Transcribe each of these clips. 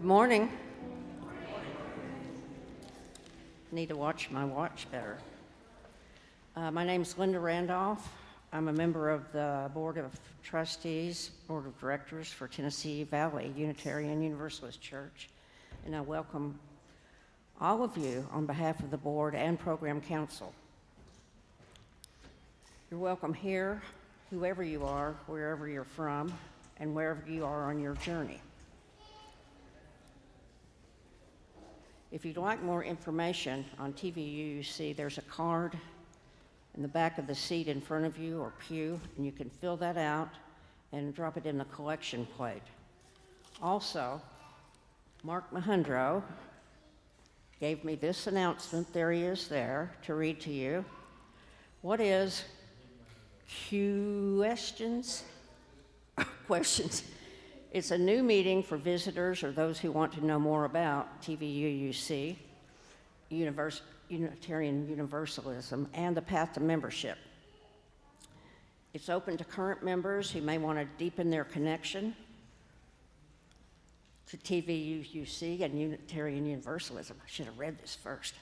morning. Need to watch my watch better. My name's Linda Randolph. I'm a member of the Board of Trustees, Board of Directors for Tennessee Valley Unitarian Universalist Church, and I welcome all of you on behalf of the board and program council. You're welcome here, whoever you are, wherever you're from, and wherever you are on your journey. If you'd like more information on TVUUC, there's a card in the back of the seat in front of you or pew, and you can fill that out and drop it in the collection plate. Also, Mark Mahundro gave me this announcement, there he is there, to read to you. What is questions? Questions. It's a new meeting for visitors or those who want to know more about TVUUC, Unitarian Universalism, and the path to membership. It's open to current members who may want to deepen their connection to TVUUC and Unitarian Universalism. I should have read this first.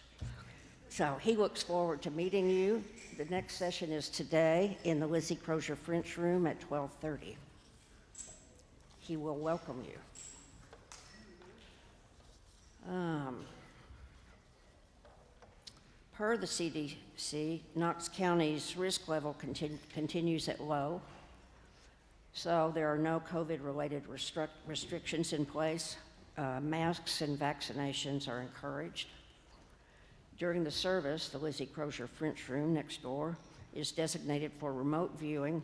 So he looks forward to meeting you. The next session is today in the Lizzie Crozier-French room at 12:30. He will welcome you. Per the CDC, Knox County's risk level continues at low, so there are no COVID-related restrictions in place. Masks and vaccinations are encouraged. During the service, the Lizzie Crozier-French room next door is designated for remote viewing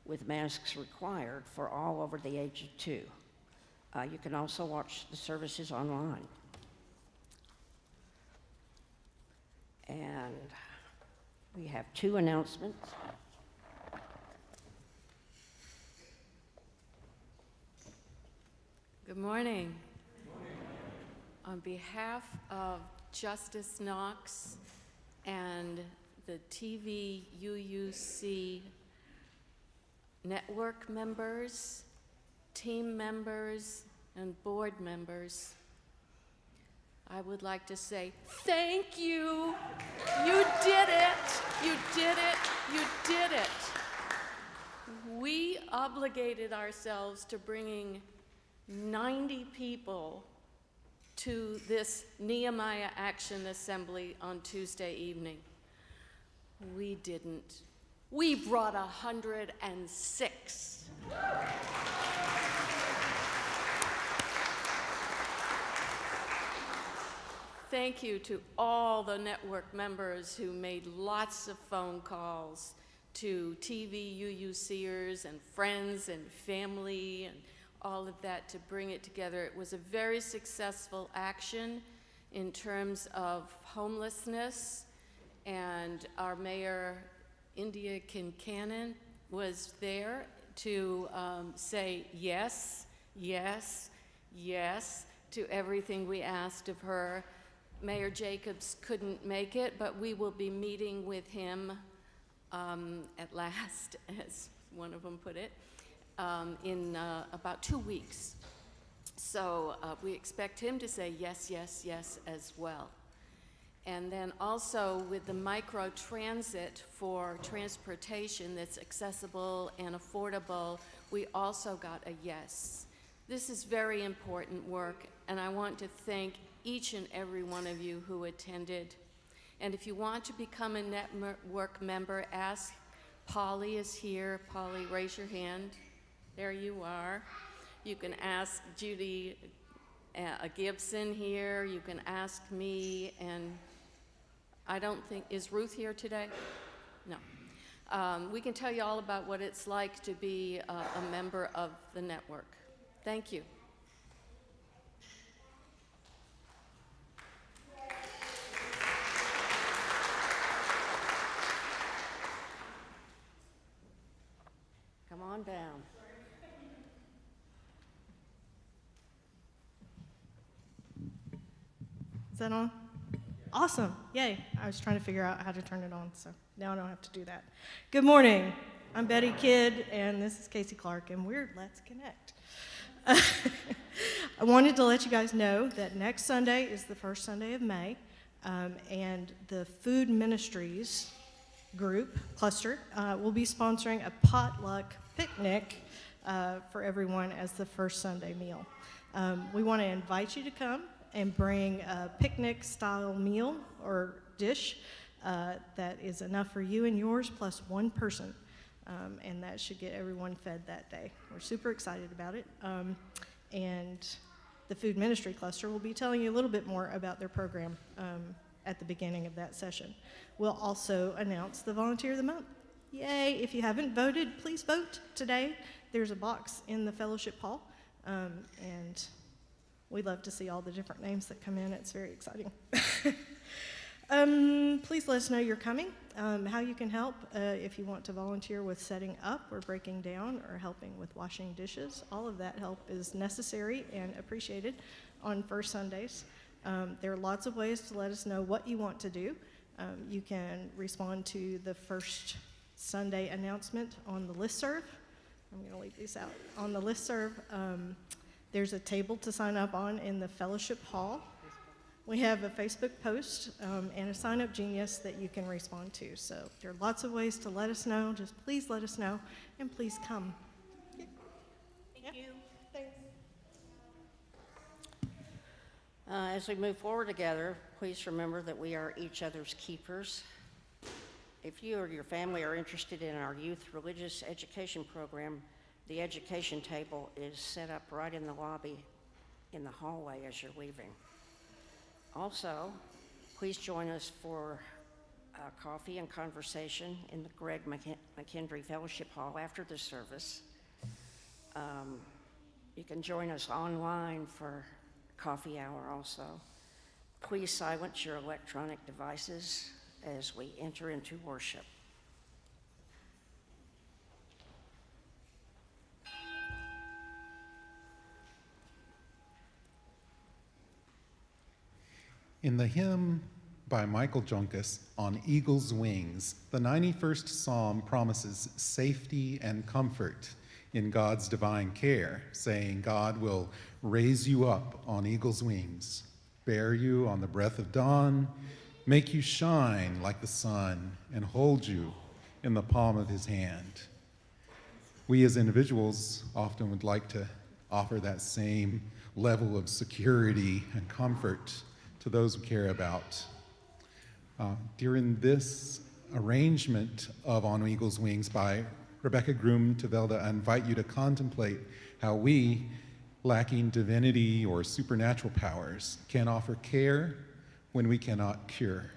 with masks required for all over the age of 2. You can also watch the services online. And we have 2 announcements. Good morning. On behalf of Justice Knox and the TVUUC network members, team members, and board members, I would like to say thank you. You did it. You did it. You did it. We obligated ourselves to bringing 90 people to this Nehemiah Action Assembly on Tuesday evening. We didn't. We brought 106. Thank you to all the network members who made lots of phone calls to TVUUCers and friends and family and all of that to bring it together. It was a very successful action in terms of homelessness, and our mayor, India Kincannon, was there to say yes, yes, yes to everything we asked of her. Mayor Jacobs couldn't make it, but we will be meeting with him at last, as one of them put it, in about 2 weeks. So we expect him to say yes, yes, yes as well. And then also with the micro-transit for transportation that's accessible and affordable, we also got a yes. This is very important work, and I want to thank each and every one of you who attended. And if you want to become a network member, ask. Polly is here. Polly, raise your hand. There you are. You can ask Judy Gibson here. You can ask me, and I don't think, is Ruth here today? No. We can tell you all about what it's like to be a member of the network. Thank you. Come on down. Is that on? Awesome. Yay. I was trying to figure out how to turn it on, so now I don't have to do that. Good morning. I'm Betty Kidd, and this is Casey Clark, and we're Let's Connect. I wanted to let you guys know that next Sunday is the first Sunday of May, and the Food Ministries group, cluster, will be sponsoring a potluck picnic for everyone as the first Sunday meal. We want to invite you to come and bring a picnic-style meal or dish that is enough for you and yours plus one person, and that should get everyone fed that day. We're super excited about it, and the Food Ministry Cluster will be telling you a little bit more about their program at the beginning of that session. We'll also announce the Volunteer of the Month. Yay! If you haven't voted, please vote today. There's a box in the fellowship hall, and we love to see all the different names that come in. It's very exciting. Please let us know you're coming, how you can help if you want to volunteer with setting up or breaking down or helping with washing dishes. All of that help is necessary and appreciated on First Sundays. There are lots of ways to let us know what you want to do. You can respond to the First Sunday announcement on the listserv. I'm going to leave these out. On the listserv, there's a table to sign up on in the fellowship hall. We have a Facebook post and a sign-up genius that you can respond to. So there are lots of ways to let us know. Just please let us know, and please come. Thank you. Thanks. As we move forward together, please remember that we are each other's keepers. If you or your family are interested in our youth religious education program, the education table is set up right in the lobby in the hallway as you're leaving. Also, please join us for coffee and conversation in the Greg McKendry Fellowship Hall after the service. You can join us online for coffee hour also. Please silence your electronic devices as we enter into worship. In the hymn by Michael Junkus, On Eagle's Wings, the 91st Psalm promises safety and comfort in God's divine care, saying, God will raise you up on eagle's wings, bear you on the breath of dawn, make you shine like the sun, and hold you in the palm of his hand. We as individuals often would like to offer that same level of security and comfort to those we care about. During this arrangement of On Eagle's Wings by Rebecca Groom-Tavelda, I invite you to contemplate how we, lacking divinity or supernatural powers, can offer care when we cannot cure.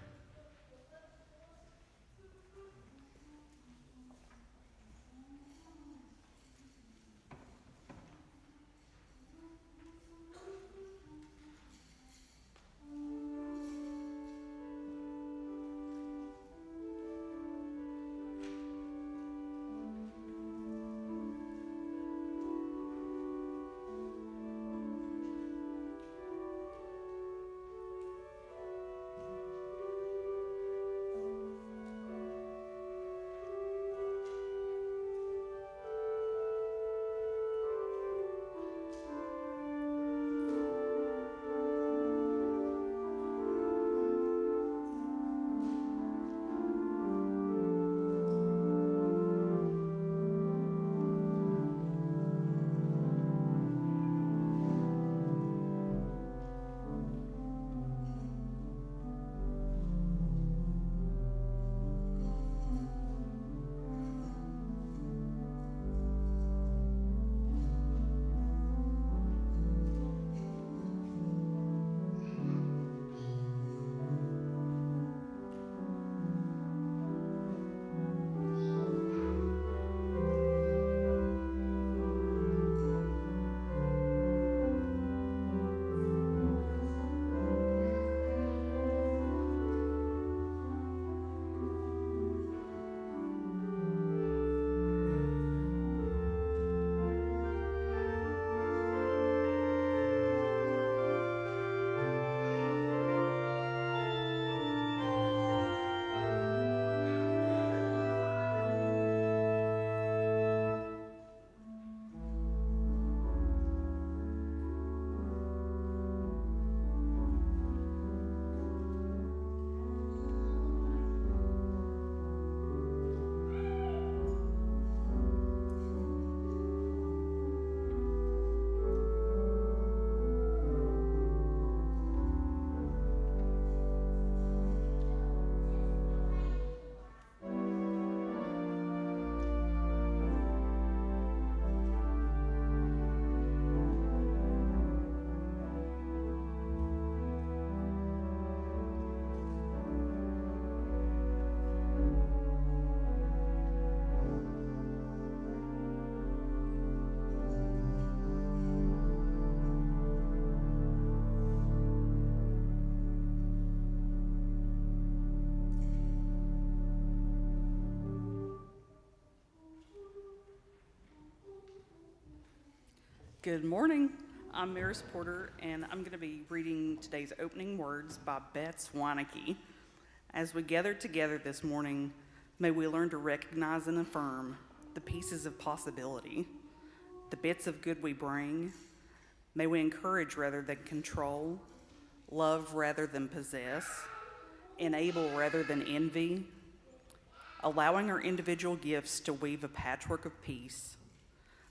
Good morning. I'm Maris Porter, and I'm going to be reading today's opening words by Beth Swanicky. As we gather together this morning, may we learn to recognize and affirm the pieces of possibility, the bits of good we bring. May we encourage rather than control, love rather than possess, enable rather than envy, allowing our individual gifts to weave a patchwork of peace,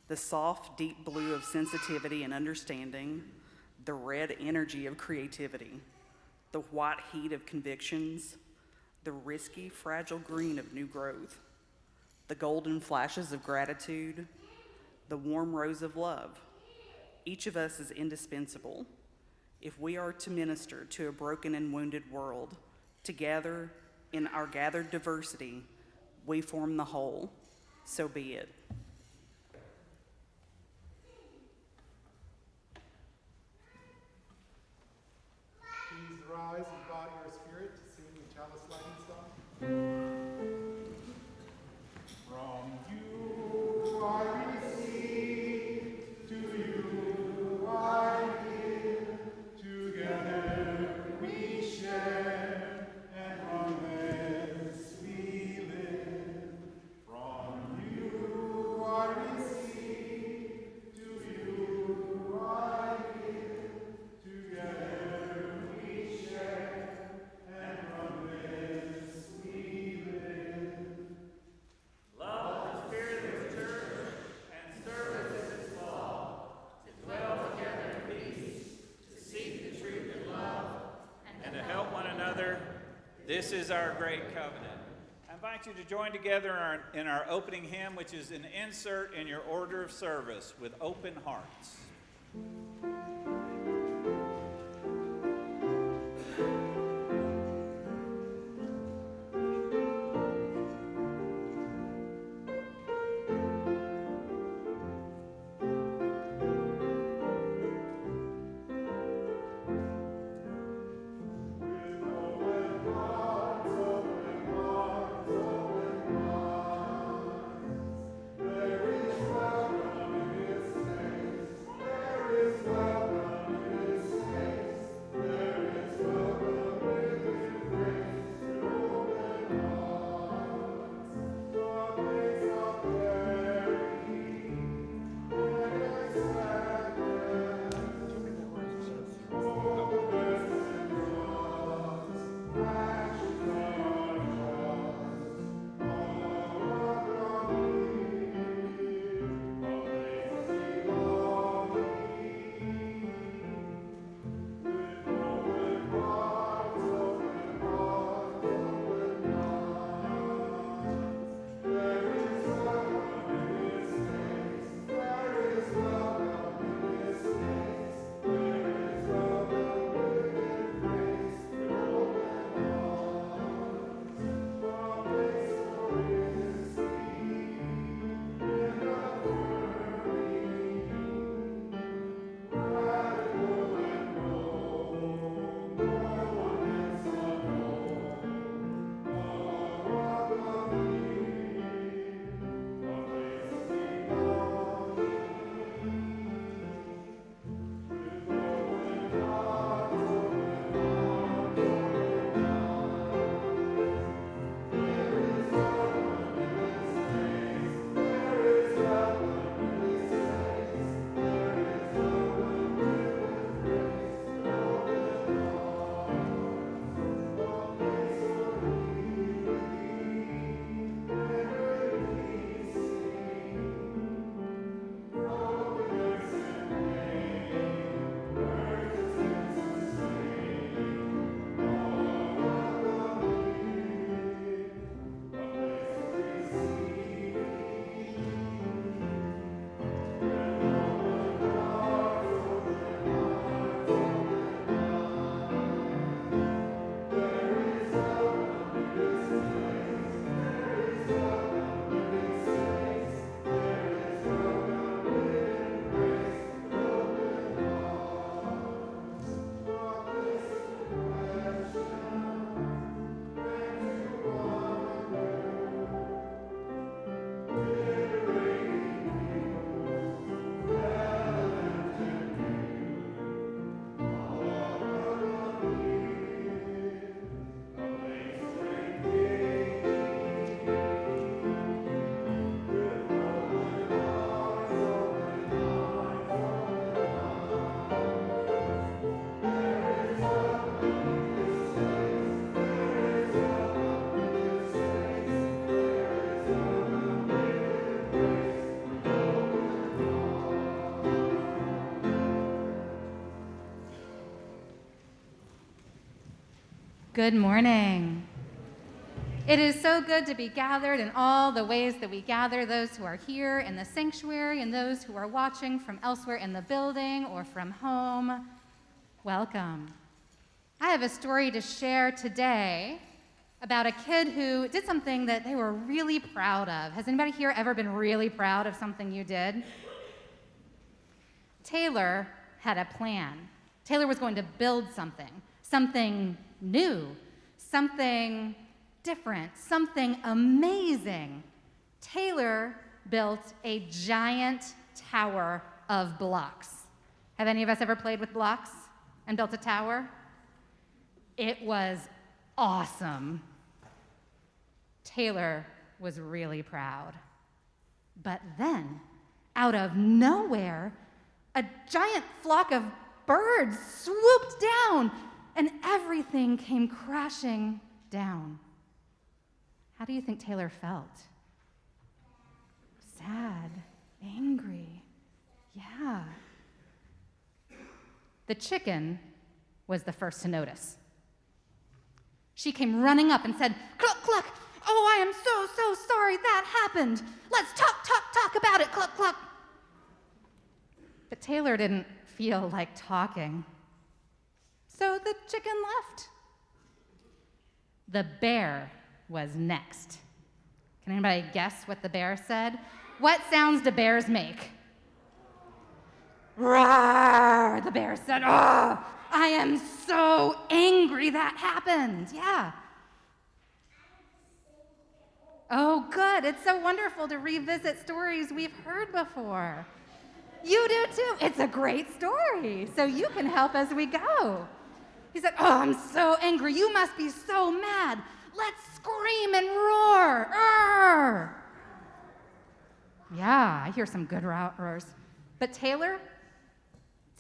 the soft, deep blue of sensitivity and understanding, the red energy of creativity, the white heat of convictions, the risky, fragile green of new growth, the golden flashes of gratitude, the warm rose of love. Each of us is indispensable. If we are to minister to a broken and wounded world, together in our gathered diversity, we form the whole. So be it. Please rise and bow your spirit to sing the chalice lighting song. From you I receive, to you I give, together we share, and from thence we live. From you I receive, to you I give, together we share, and from thence we live. And to help one another. This is our great covenant. I invite you to join together in our opening hymn, which is an insert in your order of service, with open hearts. There is welcome in His name. There is Good morning. It is so good to be gathered in all the ways that we gather, those who are here in the sanctuary and those who are watching from elsewhere in the building or from home. Welcome. I have a story to share today about a kid who did something that they were really proud of. Has anybody here ever been really proud of something you did? Taylor had a plan. Taylor was going to build something new, something different, something amazing. Taylor built a giant tower of blocks. Have any of us ever played with blocks and built a tower? It was awesome. Taylor was really proud. But then, out of nowhere, a giant flock of birds swooped down, and everything came crashing down. How do you think Taylor felt? Sad, angry, yeah. The chicken was the first to notice. She came running up and said, "Cluck, cluck, oh, I am so sorry that happened. Let's talk about it, cluck, cluck." But Taylor didn't feel like talking. So the chicken left. The bear was next. Can anybody guess what the bear said? What sounds do bears make? Roar, the bear said. "Oh, I am so angry that happened." Yeah. Oh, good. It's so wonderful to revisit stories we've heard before. You do too. It's a great story, so you can help as we go. He said, "Oh, I'm so angry. You must be so mad. Let's scream and roar." Arr! Yeah, I hear some good roars. But Taylor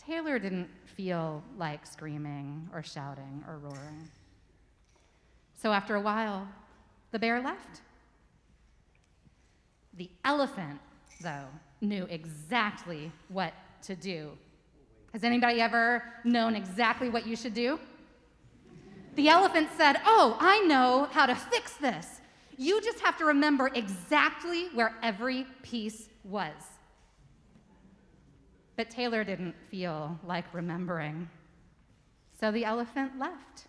didn't feel like screaming or shouting or roaring. So after a while, the bear left. The elephant, though, knew exactly what to do. Has anybody ever known exactly what you should do? The elephant said, "Oh, I know how to fix this. You just have to remember exactly where every piece was." But Taylor didn't feel like remembering. So the elephant left.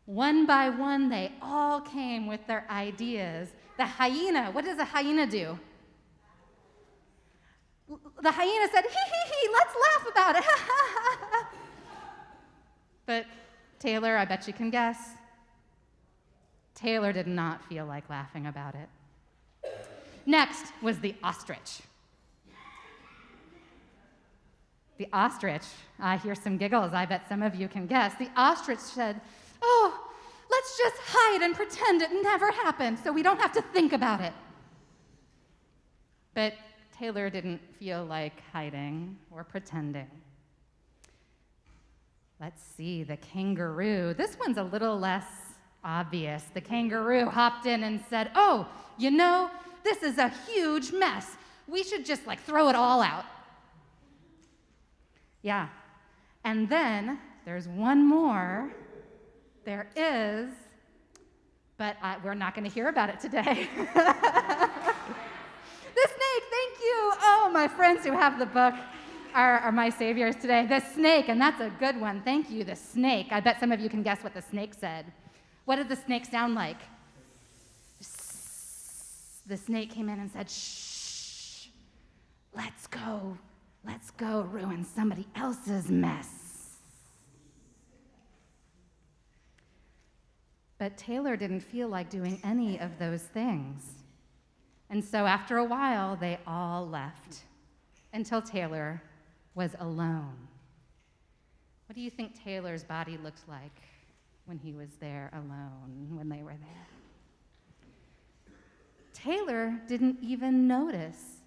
One by one, they all came with their ideas. The hyena, what does a hyena do? The hyena said, "Hee, let's laugh about it." But Taylor, I bet you can guess, Taylor did not feel like laughing about it. Next was the ostrich. The ostrich, I hear some giggles, I bet some of you can guess. The ostrich said, "Oh, let's just hide and pretend it never happened so we don't have to think about it." But Taylor didn't feel like hiding or pretending. Let's see, the kangaroo. This one's a little less obvious. The kangaroo hopped in and said, "Oh, you know, this is a huge mess. We should just throw it all out." Yeah, and then there's one more. There is, but we're not going to hear about it today. The snake, thank you. Oh, my friends who have the book are my saviors today. The snake, and that's a good one. Thank you, the snake. I bet some of you can guess what the snake said. What did the snake sound like? The snake came in and said, "Shh, let's go ruin somebody else's mess." But Taylor didn't feel like doing any of those things. And so after a while, they all left until Taylor was alone. What do you think Taylor's body looked like when he was there alone, when they were there? Taylor didn't even notice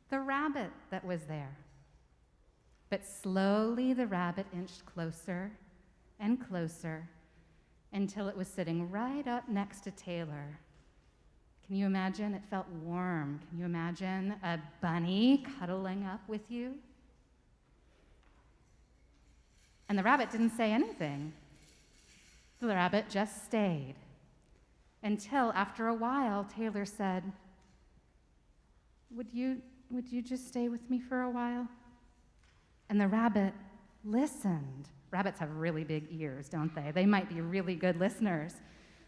the rabbit that was there. But slowly the rabbit inched closer and closer until it was sitting right up next to Taylor. Can you imagine? It felt warm. Can you imagine a bunny cuddling up with you? And the rabbit didn't say anything. The rabbit just stayed. Until after a while, Taylor said, would you just stay with me for a while? And the rabbit listened. Rabbits have really big ears, don't they? They might be really good listeners.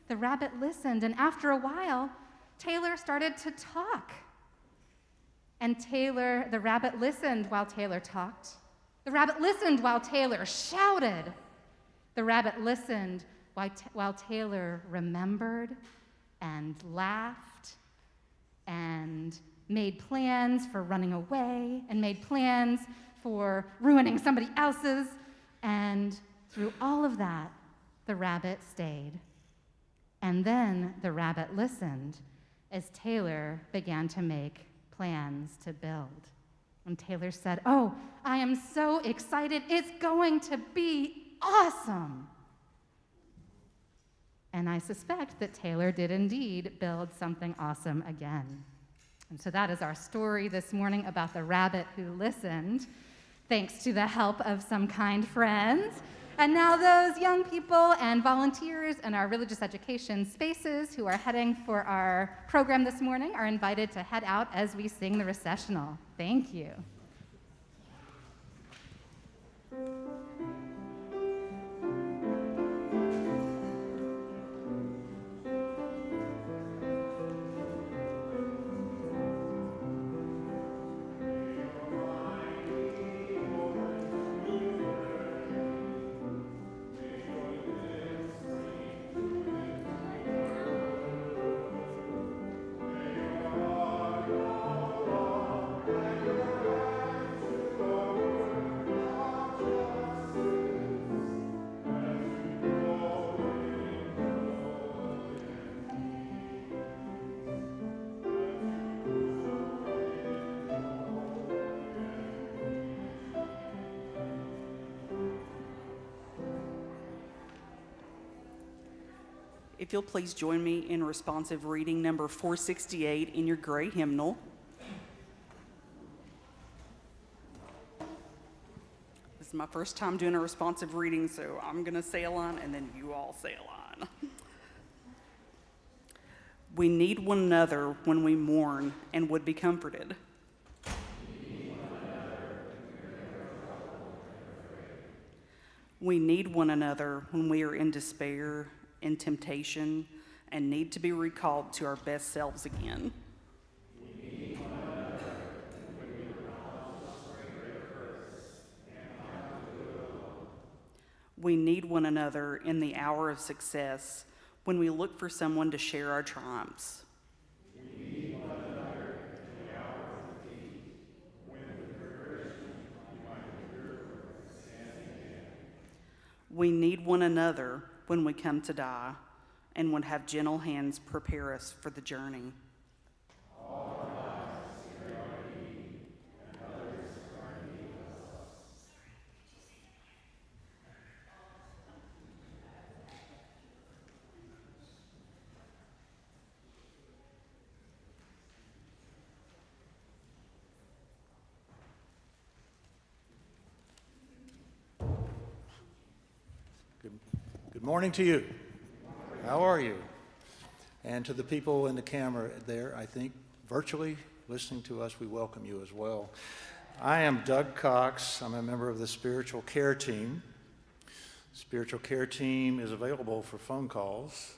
The rabbit listened, and after a while, Taylor started to talk. And the rabbit listened while Taylor talked. The rabbit listened while Taylor shouted. The rabbit listened while Taylor remembered and laughed and made plans for running away and made plans for ruining somebody else's. And through all of that, the rabbit stayed. And then the rabbit listened as Taylor began to make plans to build. And Taylor said, "Oh, I am so excited. It's going to be awesome." And I suspect that Taylor did indeed build something awesome again. And so that is our story this morning about the rabbit who listened, thanks to the help of some kind friends. And now those young people and volunteers in our religious education spaces who are heading for our program this morning are invited to head out as we sing the recessional. Thank you. If you'll please join me in responsive reading number 468 in your gray hymnal. This is my first time doing a responsive reading, so I'm going to say a line and then you all say a line. We need one another when we mourn and would be comforted. We need one another when we are in despair, in temptation, and need to be recalled to our best selves again. We need one another in the hour of success when we look for someone to share our triumphs. We need one another when we come to die and would have gentle hands prepare us for the journey. Good morning to you. How are you? And to the people in the camera there, I think, virtually listening to us, we welcome you as well. I am Doug Cox. I'm a member of the spiritual care team. Spiritual care team is available for phone calls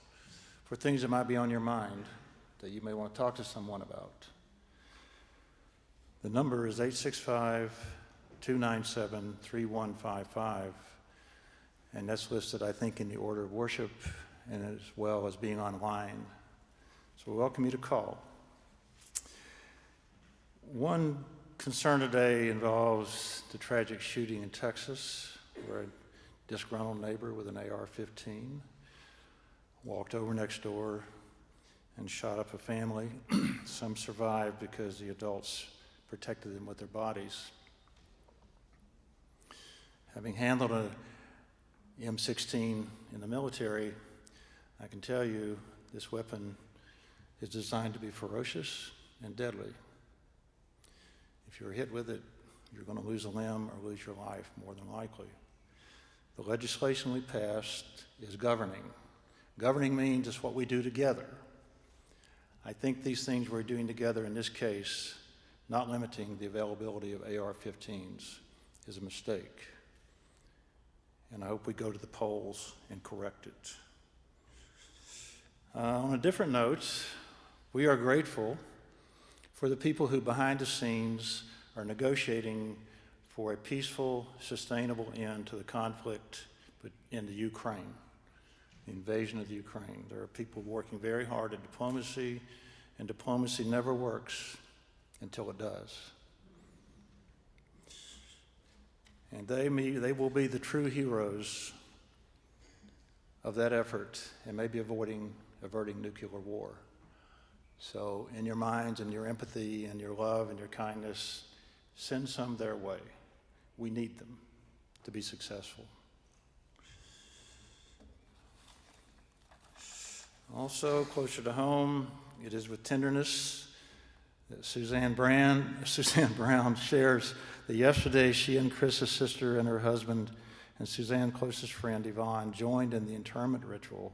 for things that might be on your mind that you may want to talk to someone about. The number is 865-297-3155. And that's listed, I think, in the order of worship and as well as being online. So we welcome you to call. One concern today involves the tragic shooting in Texas, where a disgruntled neighbor with an AR-15 walked over next door and shot up a family. Some survived because the adults protected them with their bodies. Having handled a M16 in the military, I can tell you this weapon is designed to be ferocious and deadly. If you're hit with it, you're going to lose a limb or lose your life more than likely. The legislation we passed is governing. Governing means it's what we do together. I think these things we're doing together in this case, not limiting the availability of AR-15s, is a mistake. And I hope we go to the polls and correct it. On a different note, we are grateful for the people who behind the scenes are negotiating for a peaceful, sustainable end to the conflict in the Ukraine, the invasion of the Ukraine. There are people working very hard at diplomacy, and diplomacy never works until it does. And they will be the true heroes of that effort and maybe averting nuclear war. So in your minds and your empathy and your love and your kindness, send some their way. We need them to be successful. Also, closer to home, it is with tenderness that Suzanne Brown shares that yesterday she and Chris's sister and her husband and Suzanne's closest friend, Yvonne, joined in the interment ritual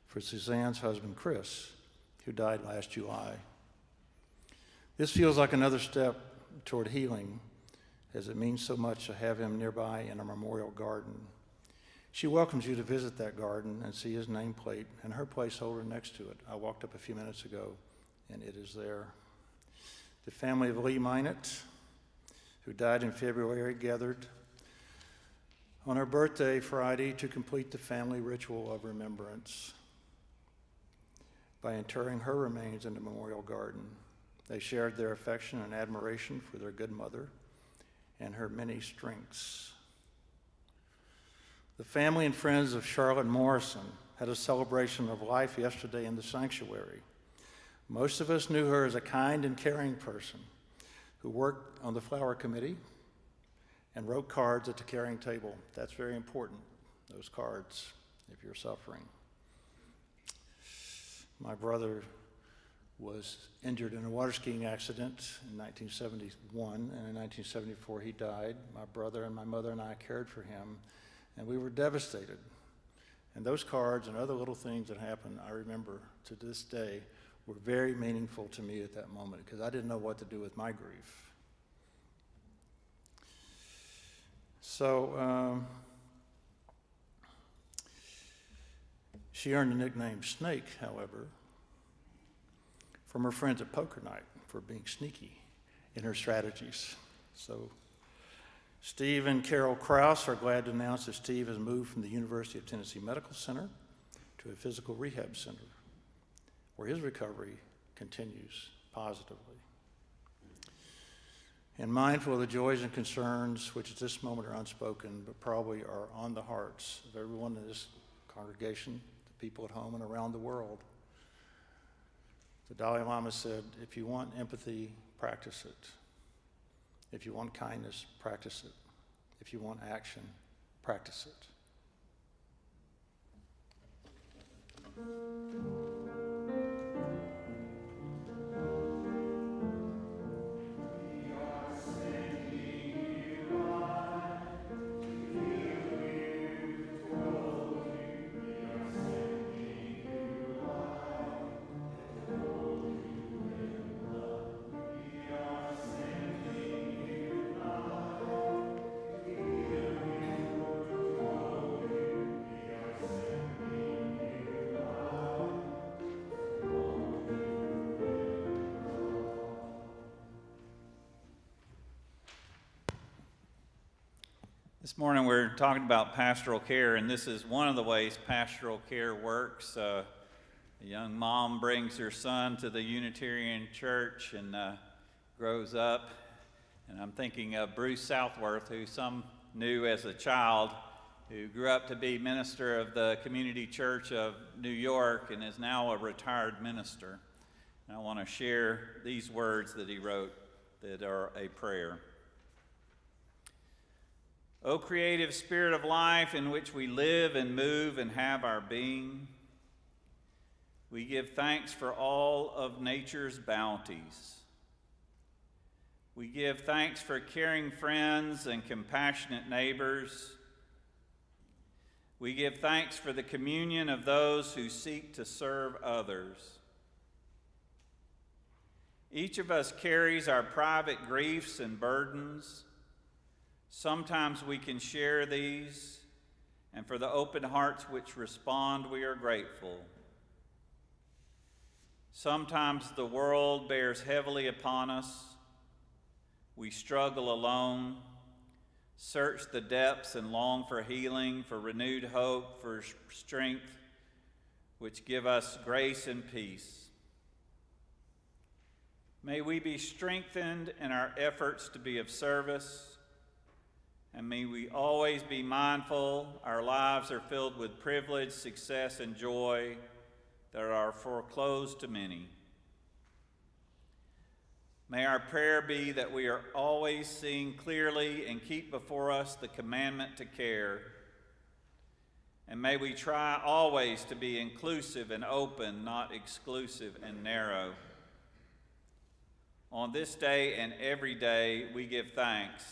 for Suzanne's husband, Chris, who died last July. This feels like another step toward healing, as it means so much to have him nearby in a memorial garden. She welcomes you to visit that garden and see his nameplate and her placeholder next to it. I walked up a few minutes ago, and it is there. The family of Lee Minot, who died in February, gathered on her birthday Friday to complete the family ritual of remembrance by interring her remains in the memorial garden. They shared their affection and admiration for their good mother and her many strengths. The family and friends of Charlotte Morrison had a celebration of life yesterday in the sanctuary. Most of us knew her as a kind and caring person who worked on the flower committee and wrote cards at the caring table. That's very important, those cards, if you're suffering. My brother was injured in a water skiing accident in 1971, and in 1974 he died. My brother and my mother and I cared for him, and we were devastated. And those cards and other little things that happened, I remember to this day, were very meaningful to me at that moment because I didn't know what to do with my grief. So she earned the nickname Snake, however, from her friends at poker night for being sneaky in her strategies. So Steve and Carol Krause are glad to announce that Steve has moved from the University of Tennessee Medical Center to a physical rehab center, where his recovery continues positively. And mindful of the joys and concerns which at this moment are unspoken, but probably are on the hearts of everyone in this congregation, the people at home and around the world. The Dalai Lama said, if you want empathy, practice it. If you want kindness, practice it. If you want action, practice it. This morning we're talking about pastoral care, and this is one of the ways pastoral care works. A young mom brings her son to the Unitarian Church and grows up. And I'm thinking of Bruce Southworth, who some knew as a child, who grew up to be minister of the Community Church of New York and is now a retired minister. And I want to share these words that he wrote that are a prayer. O creative spirit of life in which we live and move and have our being, we give thanks for all of nature's bounties. We give thanks for caring friends and compassionate neighbors, We give thanks for the communion of those who seek to serve others. Each of us carries our private griefs and burdens. Sometimes we can share these, and for the open hearts which respond, we are grateful. Sometimes the world bears heavily upon us. We struggle alone, search the depths and long for healing, for renewed hope, for strength, which give us grace and peace. May we be strengthened in our efforts to be of service, and may we always be mindful our lives are filled with privilege, success, and joy that are foreclosed to many. May our prayer be that we are always seeing clearly and keep before us the commandment to care. And may we try always to be inclusive and open, not exclusive and narrow. On this day and every day, we give thanks.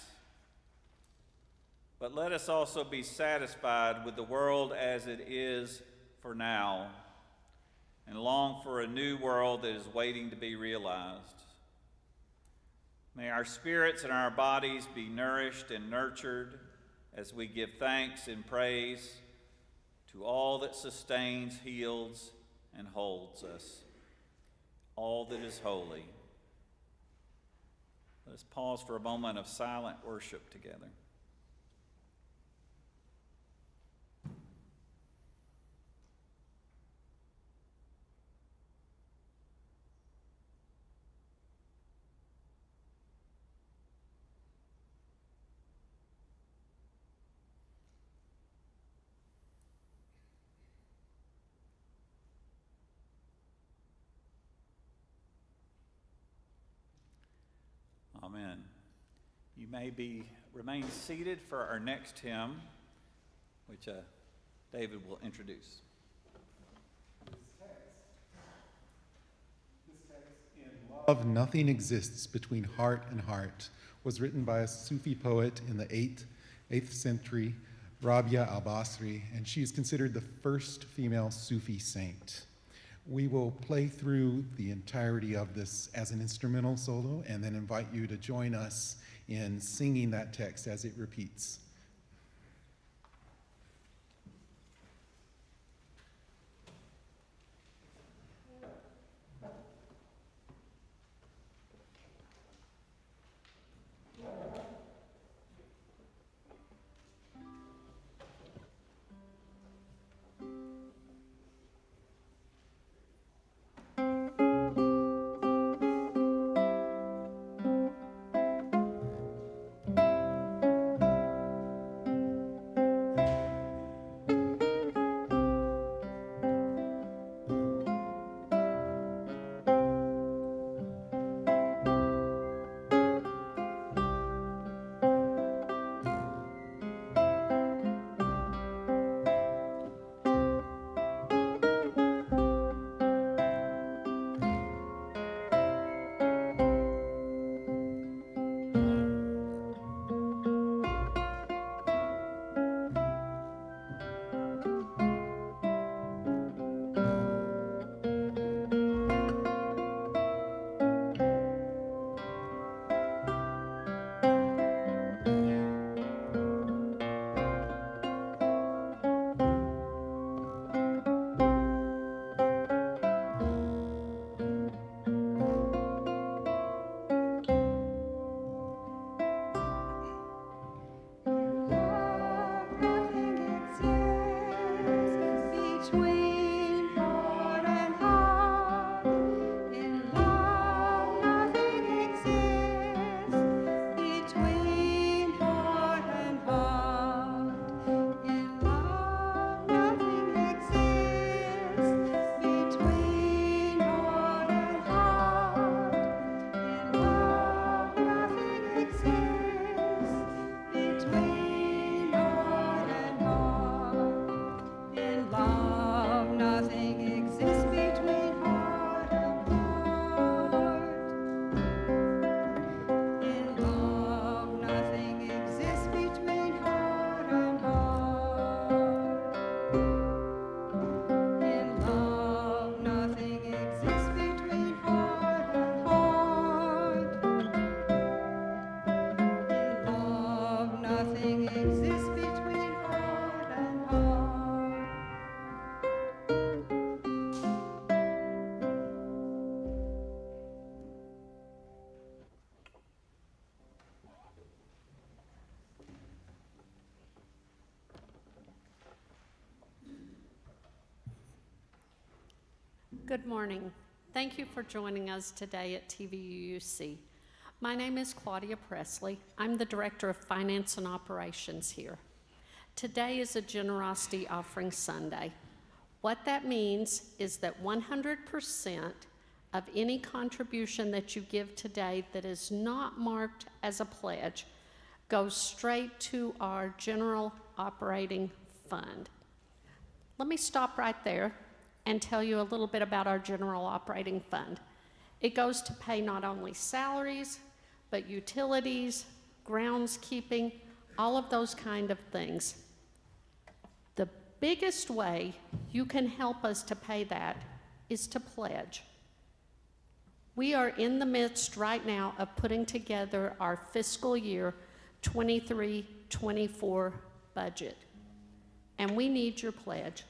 But let us also be satisfied with the world as it is for now, and long for a new world that is waiting to be realized. May our spirits and our bodies be nourished and nurtured as we give thanks and praise to all that sustains, heals, and holds us, all that is holy. Let us pause for a moment of silent worship together. Amen. You may remain seated for our next hymn, which David will introduce. This text, "In love nothing exists between heart and heart," was written by a Sufi poet in the 8th century, Rabia al-Basri, and she is considered the first female Sufi saint. We will play through the entirety of this as an instrumental solo and then invite you to join us in singing that text as it repeats. Good morning. Thank you for joining us today at TVUUC. My name is Claudia Presley. I'm the Director of Finance and Operations here. Today is a Generosity Offering Sunday. What that means is that 100% of any contribution that you give today that is not marked as a pledge goes straight to our general operating fund. Let me stop right there and tell you a little bit about our general operating fund. It goes to pay not only salaries, but utilities, groundskeeping, all of those kind of things. The biggest way you can help us to pay that is to pledge. We are in the midst right now of putting together our fiscal year 23-24 budget, and we need your pledge.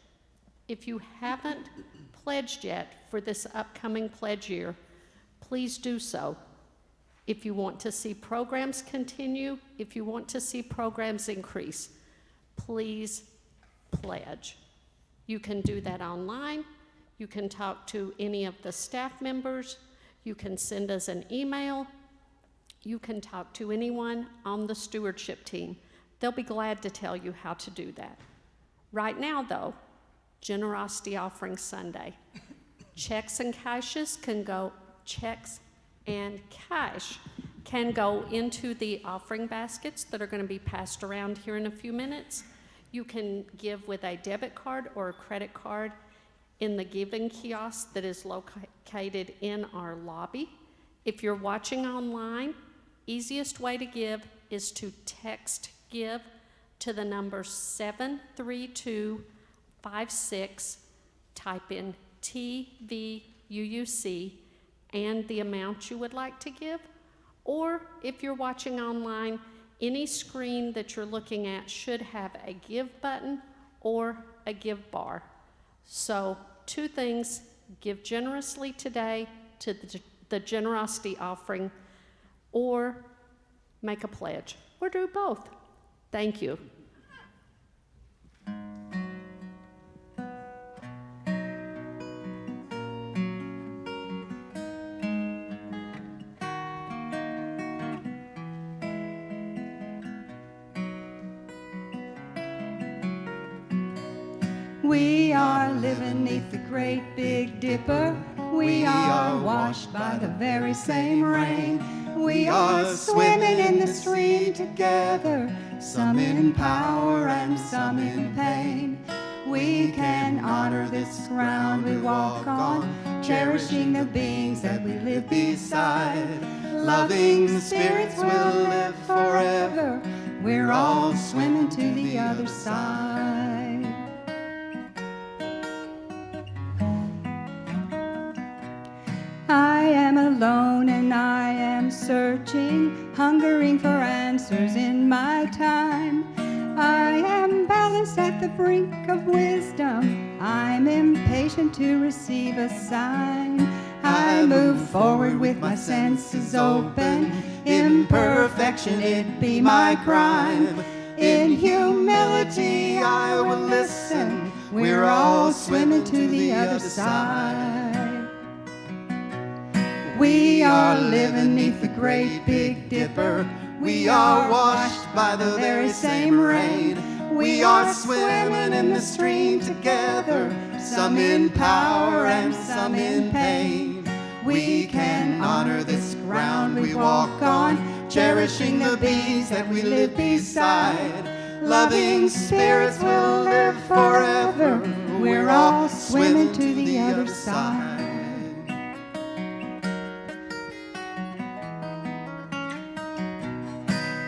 If you haven't pledged yet for this upcoming pledge year, please do so. If you want to see programs continue, if you want to see programs increase, please pledge. You can do that online. You can talk to any of the staff members. You can send us an email. You can talk to anyone on the stewardship team. They'll be glad to tell you how to do that. Right now, though, Generosity Offering Sunday. Checks and cash can go into the offering baskets that are going to be passed around here in a few minutes. You can give with a debit card or a credit card in the giving kiosk that is located in our lobby. If you're watching online, easiest way to give is to text give to the number 73256, type in TVUUC and the amount you would like to give. Or if you're watching online, any screen that you're looking at should have a give button or a give bar. So 2 things: give generously today to the generosity offering, or make a pledge, or do both. Thank you. We are living neath the great Big Dipper. We are washed by the very same rain. We are swimming in the stream together, some in power and some in pain. We can honor this ground we walk on, cherishing the beings that we live beside. Loving spirits will live forever. We're all swimming to the other side. I am alone and I am searching, hungering for answers in my time. I am balanced at the brink of wisdom. I'm impatient to receive a sign. I move forward with my senses open. Imperfection, it be my crime. In humility I will listen. We're all swimming to the other side. We are living neath the great Big Dipper. We are washed by the very same rain. We are swimming in the stream together, some in power and some in pain. We can honor this ground we walk on, cherishing the beings that we live beside. Loving spirits will live forever. We're all swimming to the other side.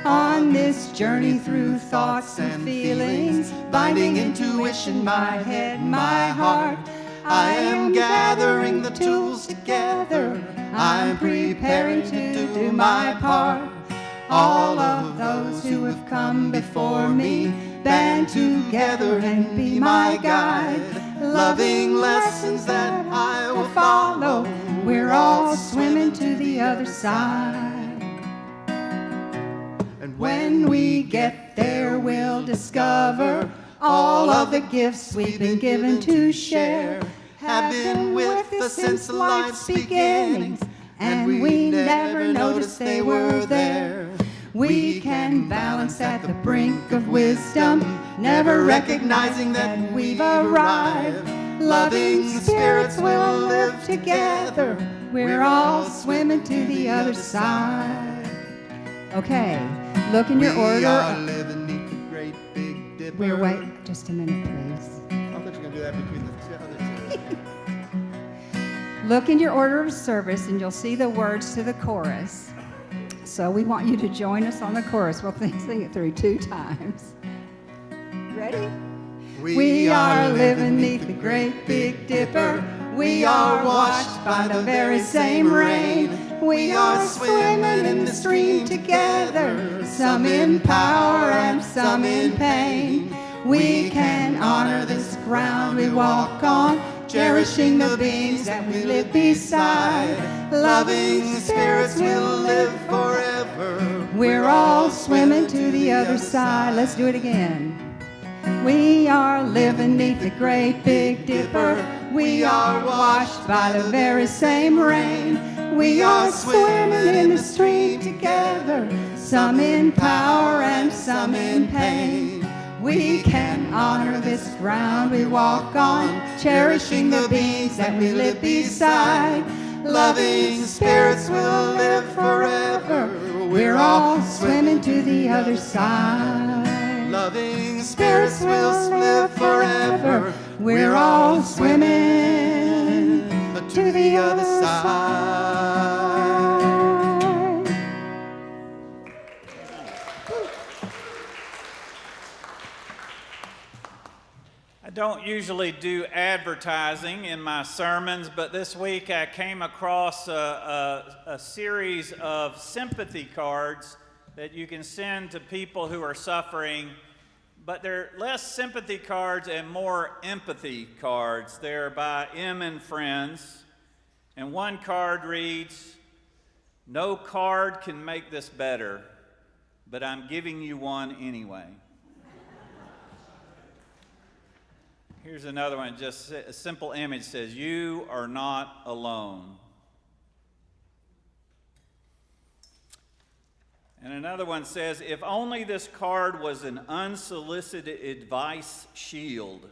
On this journey through thoughts and feelings, binding intuition, my head, my heart, I am gathering the tools together. I'm preparing to do my part. All of those who have come before me band together and be my guide. Loving lessons that I will follow. We're all swimming to the other side. And when we get there, we'll discover all of the gifts we've been given to share. have been with us since life's beginnings, and we never noticed they were there. We can balance at the brink of wisdom, never recognizing that we've arrived. Loving spirits will live together. We're all swimming to the other side. Okay, look in your order. We are living neath the great big dipper. We're waiting. Just a minute, please. I thought you were going to do that between the other two. Look in your order of service and you'll see the words to the chorus. So we want you to join us on the chorus. We'll sing it through 2 times. Ready? We are living neath the great big dipper. We are washed by the very same rain. We are swimming in the stream together, some in power and some in pain. We can honor this ground we walk on, cherishing the beings that we live beside. Loving spirits will live forever. We're all swimming to the other side. Let's do it again. We are living neath the great big dipper. We are washed by the very same rain. We are swimming in the stream together, some in power and some in pain. We can honor this ground we walk on, cherishing the beings that we live beside. Loving spirits will live forever. We're all swimming to the other side. Loving spirits will live forever. We're all swimming to the other side. I don't usually do advertising in my sermons, but this week I came across a series of sympathy cards that you can send to people who are suffering, but they're less sympathy cards and more empathy cards. They're by M and Friends, and one card reads, "No card can make this better, but I'm giving you one anyway." Here's another one, just a simple image says, "You are not alone." And another one says, "If only this card was an unsolicited advice shield.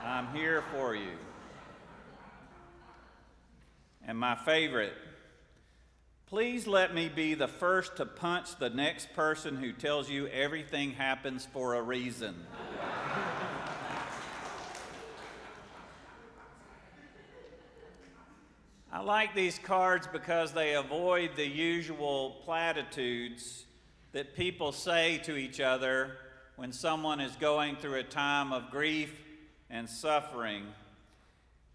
I'm here for you." And my favorite, "Please let me be the first to punch the next person who tells you everything happens for a reason." I like these cards because they avoid the usual platitudes that people say to each other when someone is going through a time of grief and suffering.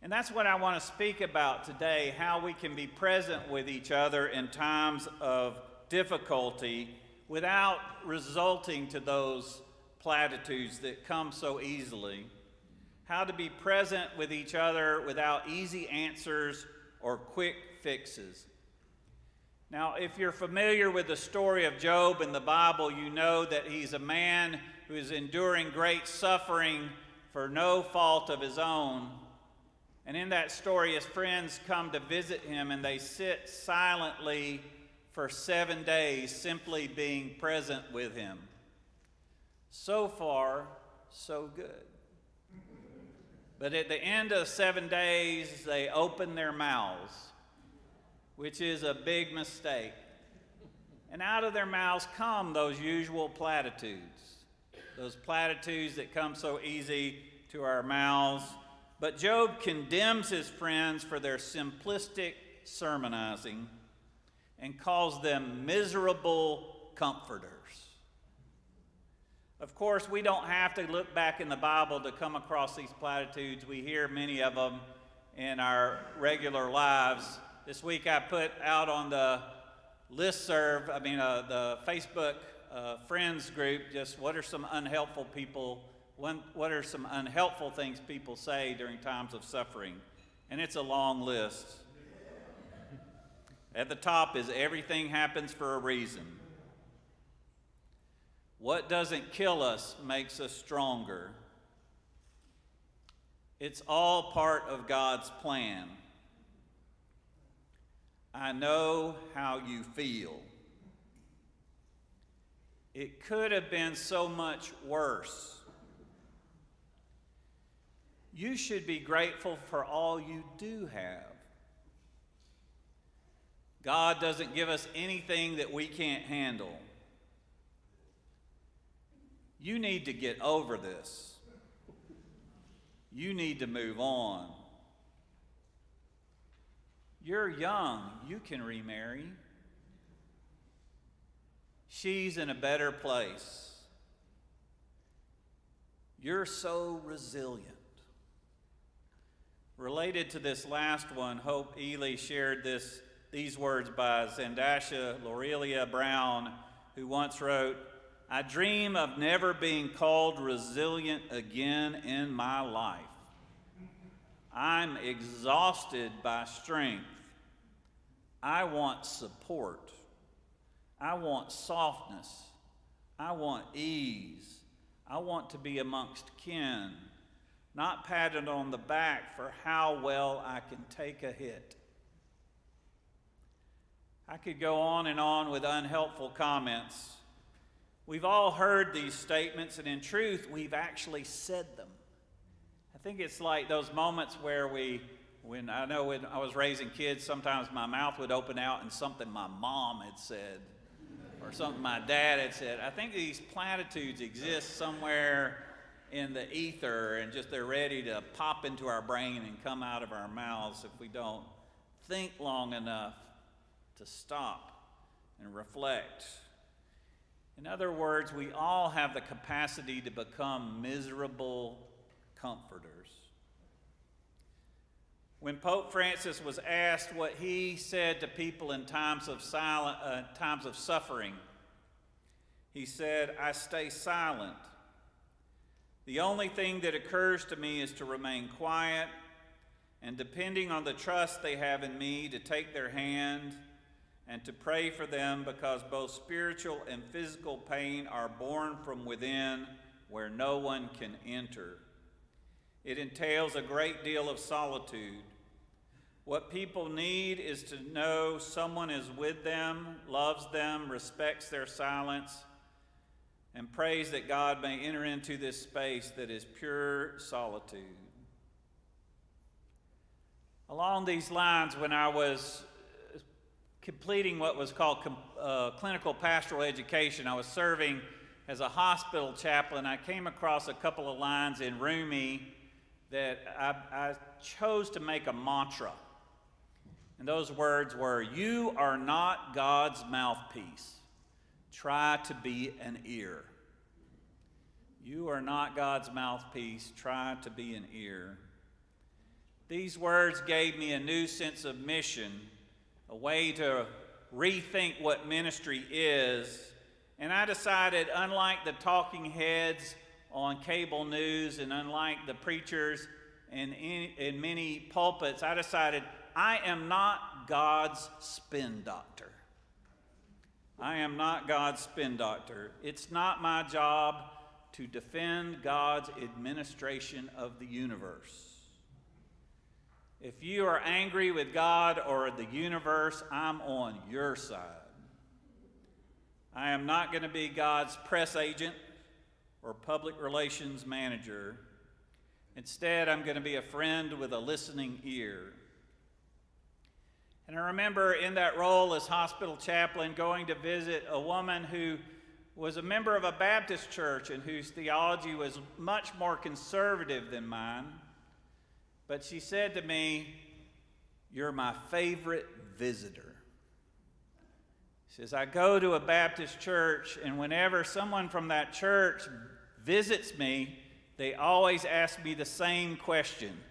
And that's what I want to speak about today, how we can be present with each other in times of difficulty without resulting to those platitudes that come so easily. How to be present with each other without easy answers or quick fixes. Now, if you're familiar with the story of Job in the Bible, you know that he's a man who is enduring great suffering for no fault of his own. And in that story, his friends come to visit him, and they sit silently for 7 days, simply being present with him. So far, so good. But at the end of 7 days, they open their mouths, which is a big mistake. And out of their mouths come those usual platitudes, those platitudes that come so easy to our mouths. But Job condemns his friends for their simplistic sermonizing and calls them miserable comforters. Of course, we don't have to look back in the Bible to come across these platitudes. We hear many of them in our regular lives. This week I put out on the listserv, the Facebook friends group, just what are some unhelpful things people say during times of suffering? And it's a long list. At the top is everything happens for a reason. What doesn't kill us makes us stronger. It's all part of God's plan. I know how you feel. It could have been so much worse. You should be grateful for all you do have. God doesn't give us anything that we can't handle. You need to get over this. You need to move on. You're young. You can remarry. She's in a better place. You're so resilient. Related to this last one, Hope Ely shared these words by Zandasha Lorelia Brown, who once wrote, "I dream of never being called resilient again in my life. I'm exhausted by strength. I want support. I want softness. I want ease. I want to be amongst kin, not patted on the back for how well I can take a hit." I could go on with unhelpful comments. We've all heard these statements, and in truth, we've actually said them. I think it's like those moments where when I was raising kids, sometimes my mouth would open out and something my mom had said or something my dad had said. I think these platitudes exist somewhere in the ether, and just they're ready to pop into our brain and come out of our mouths if we don't think long enough to stop and reflect. In other words, we all have the capacity to become miserable comforters. When Pope Francis was asked what he said to people in times of suffering, he said, "I stay silent. The only thing that occurs to me is to remain quiet, and depending on the trust they have in me, to take their hand and to pray for them, because both spiritual and physical pain are born from within, where no one can enter. It entails a great deal of solitude. What people need is to know someone is with them, loves them, respects their silence, and prays that God may enter into this space that is pure solitude." Along these lines, when I was completing what was called clinical pastoral education, I was serving as a hospital chaplain. I came across a couple of lines in Rumi that I chose to make a mantra. And those words were, "You are not God's mouthpiece. Try to be an ear." You are not God's mouthpiece. Try to be an ear. These words gave me a new sense of mission, a way to rethink what ministry is. And I decided, unlike the talking heads on cable news and unlike the preachers in many pulpits, I decided I am not God's spin doctor. I am not God's spin doctor. It's not my job to defend God's administration of the universe. If you are angry with God or the universe, I'm on your side. I am not going to be God's press agent or public relations manager. Instead, I'm going to be a friend with a listening ear. And I remember in that role as hospital chaplain going to visit a woman who was a member of a Baptist church and whose theology was much more conservative than mine. But she said to me, "You're my favorite visitor." She says, "I go to a Baptist church, and whenever someone from that church visits me, they always ask me the same question: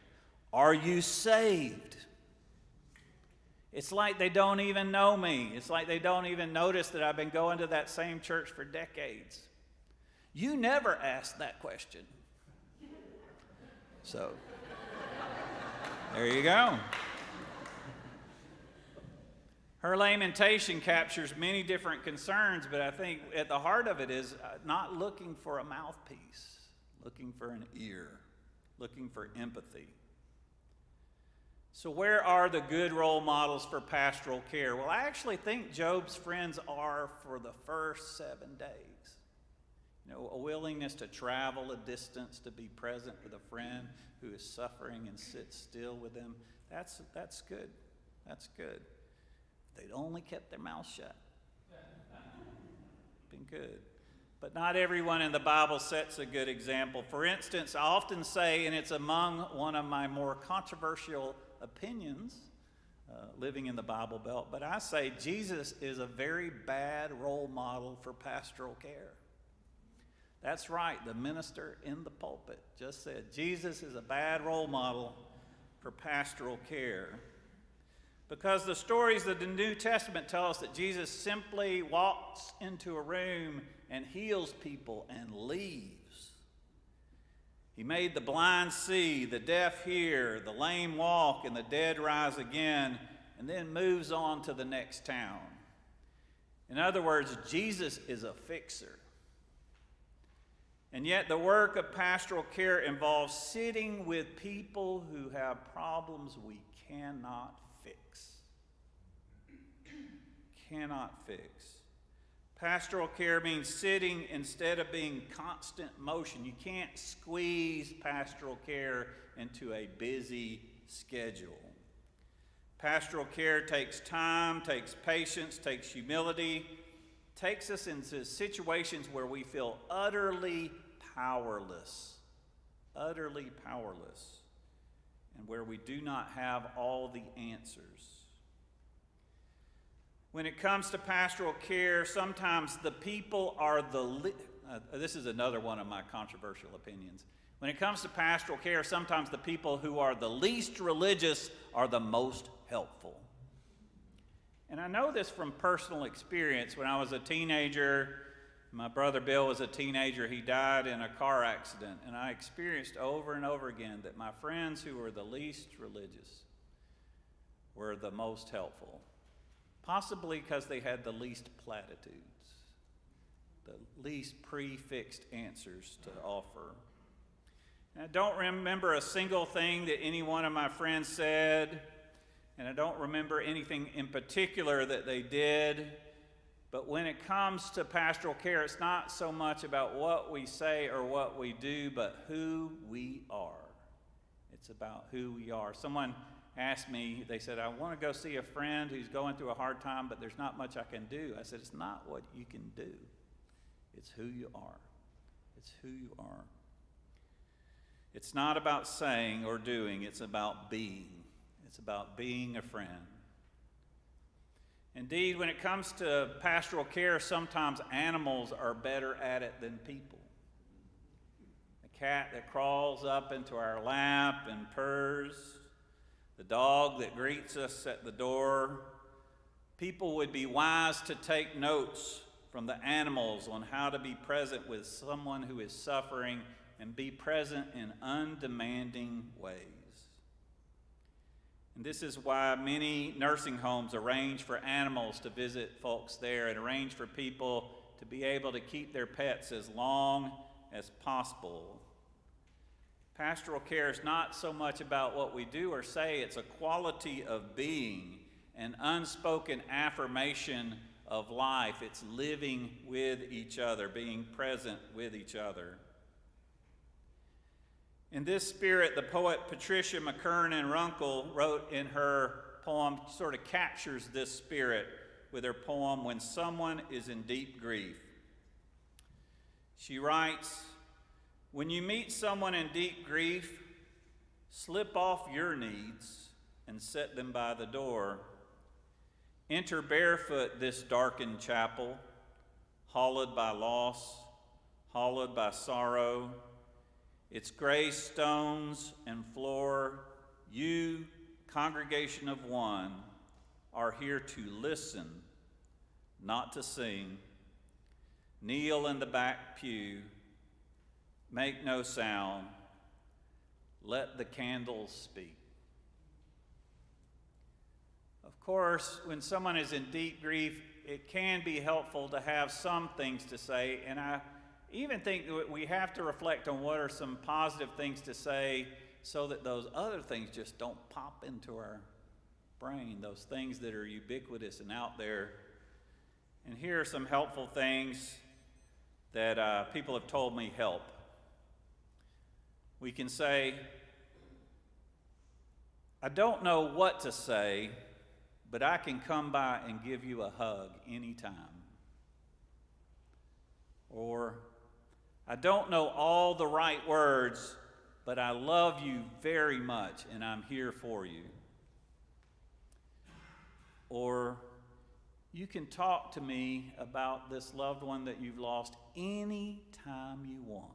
are you saved?" It's like they don't even know me. It's like they don't even notice that I've been going to that same church for decades. You never asked that question. So, there you go. Her lamentation captures many different concerns, but I think at the heart of it is not looking for a mouthpiece, looking for an ear, looking for empathy. So where are the good role models for pastoral care? Well, I actually think Job's friends are for the first 7 days. You know, a willingness to travel a distance to be present with a friend who is suffering and sit still with them. That's good. That's good. If they'd only kept their mouth shut. Been good. But not everyone in the Bible sets a good example. For instance, I often say, and it's among one of my more controversial opinions, living in the Bible Belt, but I say Jesus is a very bad role model for pastoral care. That's right, the minister in the pulpit just said Jesus is a bad role model for pastoral care. Because the stories of the New Testament tell us that Jesus simply walks into a room and heals people and leaves. He made the blind see, the deaf hear, the lame walk, and the dead rise again, and then moves on to the next town. In other words, Jesus is a fixer. And yet the work of pastoral care involves sitting with people who have problems we cannot fix. Cannot fix. Pastoral care means sitting instead of being constant motion. You can't squeeze pastoral care into a busy schedule. Pastoral care takes time, takes patience, takes humility, takes us into situations where we feel utterly powerless, and where we do not have all the answers. When it comes to pastoral care, sometimes the people are this is another one of my controversial opinions. When it comes to pastoral care, sometimes the people who are the least religious are the most helpful. And I know this from personal experience. When I was a teenager, my brother Bill was a teenager. He died in a car accident. And I experienced over and over again that my friends who were the least religious were the most helpful. Possibly because they had the least platitudes, the least prefixed answers to offer. And I don't remember a single thing that any one of my friends said, and I don't remember anything in particular that they did. But when it comes to pastoral care, it's not so much about what we say or what we do, but who we are. It's about who we are. Someone asked me, they said, I want to go see a friend who's going through a hard time, but there's not much I can do. I said, it's not what you can do. It's who you are. It's who you are. It's not about saying or doing. It's about being. It's about being a friend. Indeed, when it comes to pastoral care, sometimes animals are better at it than people. The cat that crawls up into our lap and purrs, the dog that greets us at the door. People would be wise to take notes from the animals on how to be present with someone who is suffering and be present in undemanding ways. And this is why many nursing homes arrange for animals to visit folks there and arrange for people to be able to keep their pets as long as possible. Pastoral care is not so much about what we do or say, it's a quality of being, an unspoken affirmation of life. It's living with each other, being present with each other. In this spirit, the poet Patricia McKernan Runkle wrote in her poem, sort of captures this spirit with her poem, When Someone is in Deep Grief. She writes, when you meet someone in deep grief, slip off your needs and set them by the door. Enter barefoot this darkened chapel, hollowed by loss, hollowed by sorrow. Its gray stones and floor, you, congregation of one, are here to listen, not to sing. Kneel in the back pew, make no sound, let the candles speak. Of course, when someone is in deep grief, it can be helpful to have some things to say, and even think that we have to reflect on what are some positive things to say so that those other things just don't pop into our brain, those things that are ubiquitous and out there. And here are some helpful things that people have told me help. We can say, I don't know what to say, but I can come by and give you a hug anytime. Or, I don't know all the right words, but I love you very much and I'm here for you. Or, you can talk to me about this loved one that you've lost any time you want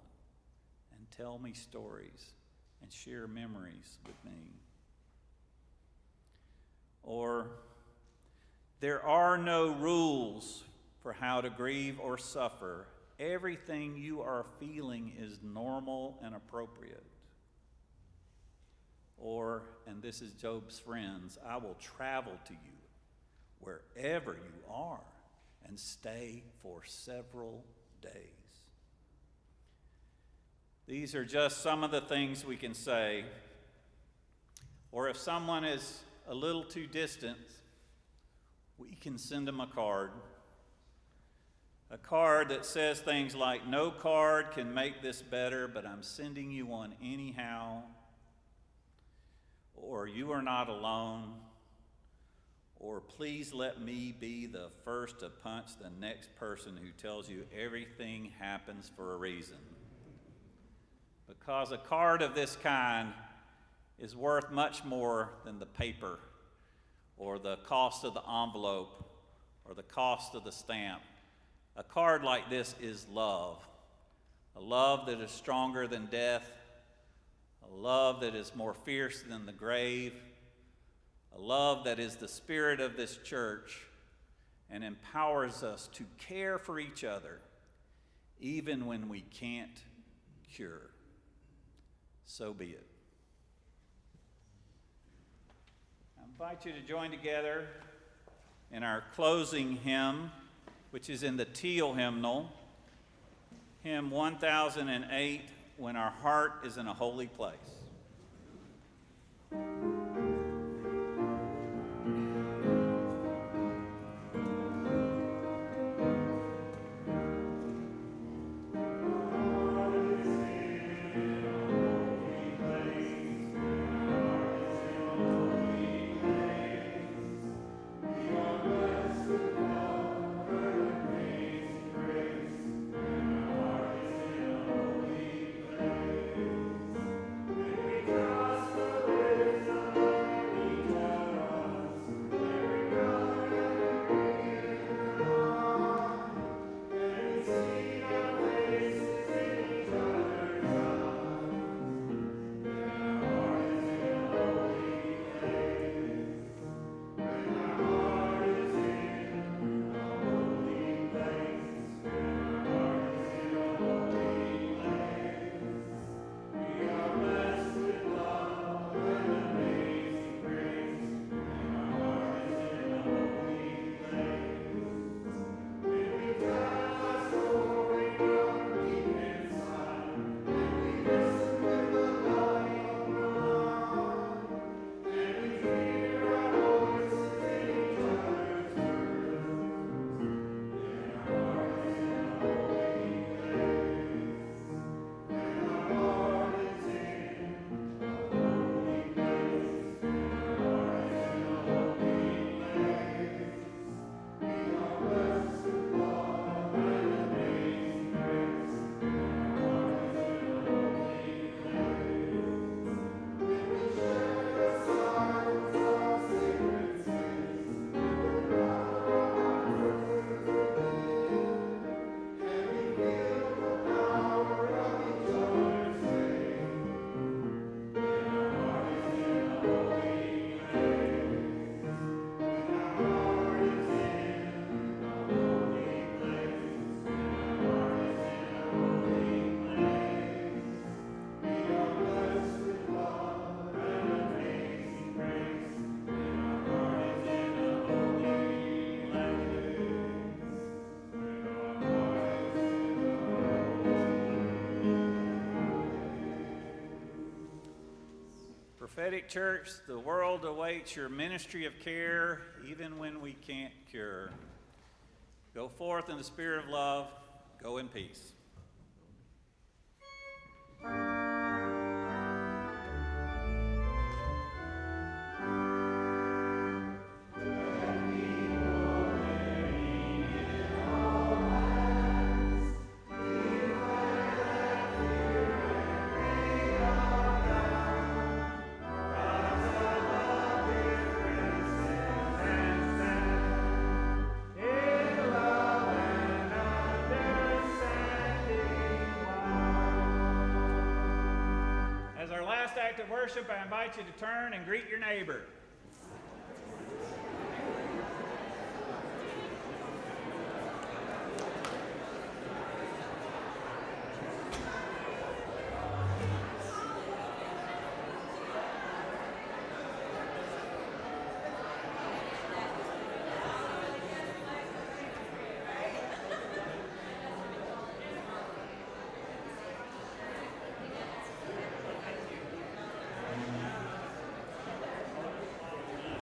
and tell me stories and share memories with me. Or, there are no rules for how to grieve or suffer. Everything you are feeling is normal and appropriate. Or, and this is Job's friends, I will travel to you wherever you are and stay for several days. These are just some of the things we can say. Or if someone is a little too distant, we can send them a card. A card that says things like, no card can make this better, but I'm sending you one anyhow. Or you are not alone. Or please let me be the first to punch the next person who tells you everything happens for a reason. Because a card of this kind is worth much more than the paper or the cost of the envelope or the cost of the stamp. A card like this is love, a love that is stronger than death, a love that is more fierce than the grave, a love that is the spirit of this church and empowers us to care for each other even when we can't cure. So be it. I invite you to join together in our closing hymn, which is in the teal hymnal, hymn 1008, When Our Heart is in a Holy Place. When Prophetic Church, the world awaits your ministry of care, even when we can't cure. Go forth in the spirit of love. Go in peace. As our last act of worship, I invite you to turn and greet your neighbor.